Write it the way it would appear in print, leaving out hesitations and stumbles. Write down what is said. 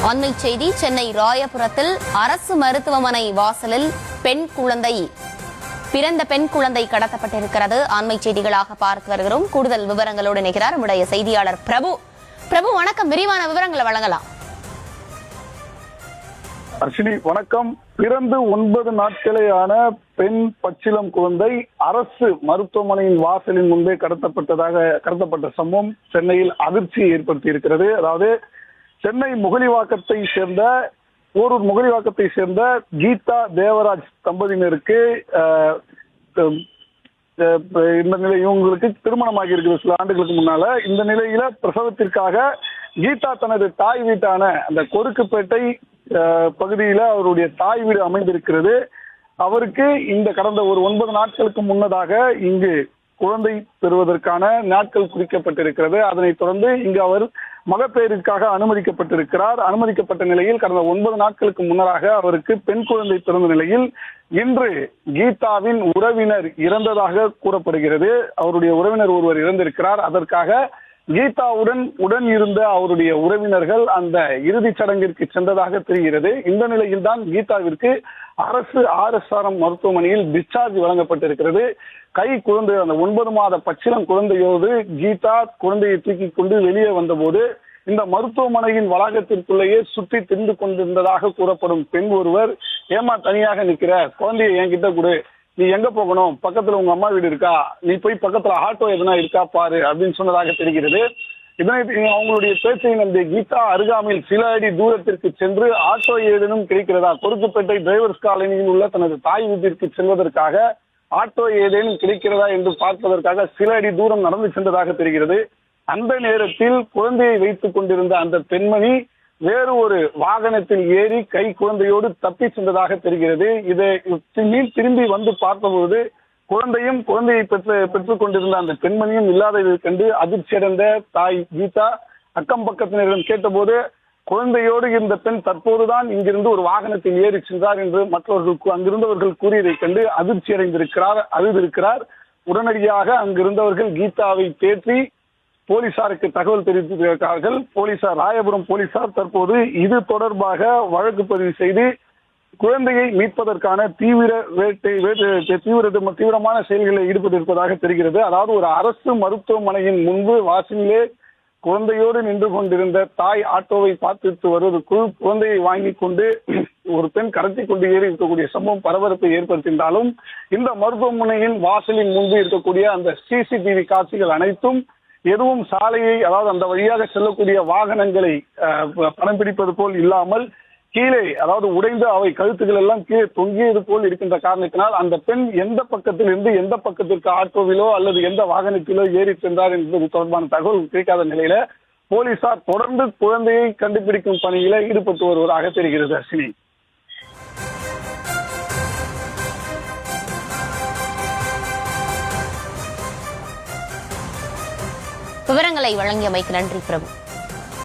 அண்மை செய்தி. சென்னை ராயபுரத்தில் அரசு மருத்துவமனை வாசலில் பிறந்த பெண் குழந்தை கடத்தப்பட்டிருக்கிறது. அண்மை செய்திகளாக பார்த்து வருகிறோம். கூடுதல் விவரங்களோடு இணைகிறார் நம்முடைய செய்தியாளர் பிரபு. பிரபு, வணக்கம். விரிவான விவரங்களை வழங்கலாம். அர்ஷினி, வணக்கம். பிறந்து 9 நாட்களேயான பெண் பச்சிளம் குழந்தை அரசு மருத்துவமனையின் வாசலின் முன்பே கடத்தப்பட்ட சம்பவம் சென்னையில் அதிர்ச்சியை ஏற்படுத்தி இருக்கிறது. அதாவது சென்னை முகலிவாக்கத்தை சேர்ந்த கீதா தேவராஜ் தம்பதியினருக்கு இந்த நிலை இவங்களுக்கு திருமணமாகி இருக்கிறது சில ஆண்டுகளுக்கு முன்னால. இந்த நிலையில பிரசவத்திற்காக கீதா தனது தாய் வீட்டான அந்த கொருக்குப்பேட்டை பகுதியில அவருடைய தாய் வீடு அமைந்திருக்கிறது. அவருக்கு இந்த கடந்த ஒரு 9 நாட்களுக்கு முன்னதாக இங்கு குழந்தை பெறுவதற்கான நாட்கள் குறிக்கப்பட்டிருக்கிறது. அதனைத் தொடர்ந்து இங்கு அவர் மகப்பேறிற்காக அனுமதிக்கப்பட்டிருக்கிறார். அனுமதிக்கப்பட்ட நிலையில் கடந்த 9 நாட்களுக்கு முன்னராக அவருக்கு பெண் குழந்தை பிறந்த நிலையில் இன்று கீதாவின் உறவினர் இறந்ததாக கூறப்படுகிறது. அவருடைய உறவினர் ஒருவர் இறந்திருக்கிறார். அதற்காக கீதாவுடன் இருந்த அவருடைய உறவினர்கள் அந்த இறுதிச் சடங்கிற்கு சென்றதாக தெரிகிறது. இந்த நிலையில் தான் கீதாவிற்கு அரசு RSRM மருத்துவமனையில் டிஸ்சார்ஜ் வழங்கப்பட்டிருக்கிறது. கை குழந்தை அந்த 9 மாத பச்சிளம் குழந்தையோடு கீதா குழந்தையை தூக்கி கொண்டு வெளியே வந்தபோது இந்த மருத்துவமனையின் வளாகத்திற்குள்ளேயே சுற்றி திரிந்து கொண்டிருந்ததாக கூறப்படும் பெண் ஒருவர், ஏமா தனியாக நிக்கிற, குழந்தைய என்கிட்ட கொடு, நீ எங்க போகணும், பக்கத்துல உங்க அம்மா வீடு இருக்கா, நீ போய் பக்கத்துல ஆட்டோ எதுனா இருக்கா பாரு அப்படின்னு சொன்னதாக தெரிகிறது. இதனை அவங்களுடைய பேச்சை நம்பிய கீதா அருகாமையில் சில அடி தூரத்திற்கு சென்று ஆட்டோ ஏதேனும் கிடைக்கிறதா, கொருக்குப்பேட்டை டிரைவர்ஸ் காலனியில் உள்ள தனது தாய் வீட்டிற்கு செல்வதற்காக ஆட்டோ ஏதேனும் கிடைக்கிறதா என்று பார்ப்பதற்காக சில அடி தூரம் நடந்து சென்றதாக தெரிகிறது. அந்த நேரத்தில் குழந்தையை வைத்துக் கொண்டிருந்த அந்த பெண்மணி வேறு ஒரு வாகனத்தில் ஏறி கை குழந்தையோடு தப்பி சென்றதாக தெரிகிறது. இதை திரும்பி வந்து பார்த்தபோது குழந்தையை பெற்றுக் கொண்டிருந்த அந்த பெண்மணியும் இல்லாததை கண்டு அதிர்ச்சியடைந்த தாய் கீதா அக்கம் பக்கத்தினரிடம் கேட்டபோது, குழந்தையோடு இருந்த பெண் தற்போதுதான் இங்கிருந்து ஒரு வாகனத்தில் ஏறி சென்றார் என்று அங்கிருந்தவர்கள் கூறியதை கண்டு அதிர்ச்சி அழுதிருக்கிறார். உடனடியாக அங்கிருந்தவர்கள் கீதாவை தேற்றி போலீசாருக்கு தகவல் தெரிவித்திருக்கிறார்கள். ராயபுரம் போலீசார் தற்போது இது தொடர்பாக வழக்கு பதிவு செய்து குழந்தையை மீட்பதற்கான தீவிரமான செயல்களில் ஈடுபட்டிருப்பதாக தெரிகிறது. அதாவது ஒரு அரசு மருத்துவமனையின் முன்பு வாசலிலே குழந்தையோடு நின்று கொண்டிருந்த தாய் ஆட்டோவை பார்த்து வருவதற்குள் குழந்தையை வாங்கி கொண்டு ஒரு பெண் கடத்தி கொண்டு ஏறி இருக்கக்கூடிய சம்பவம் பரபரப்பை ஏற்படுத்தினாலும் இந்த மருத்துவமனையின் வாசலின் முன்பு இருக்கக்கூடிய அந்த CCTV காட்சிகள் அனைத்தும் எதுவும் சாலையை, அதாவது அந்த வழியாக செல்லக்கூடிய வாகனங்களை படம் பிடிப்பது போல் இல்லாமல் கீழே, அதாவது உடைந்த அவை கழுத்துக்கள் எல்லாம் கீழே தொங்கியது போல் இருக்கின்ற காரணத்தினால் அந்த பெண் எந்த பக்கத்தில் இருந்து எந்த பக்கத்திற்கு ஆட்டோவிலோ அல்லது எந்த வாகனத்திலோ ஏறி சென்றார் என்பது தொடர்பான தகவல் கிடைக்காத நிலையில போலீசார் தொடர்ந்து குழந்தையை கண்டுபிடிக்கும் பணியில ஈடுபட்டு வருவதாக தெரிகிறது. அர்ஷினி, விவரங்களை வழங்கியமைக்கு நன்றி பிரபு.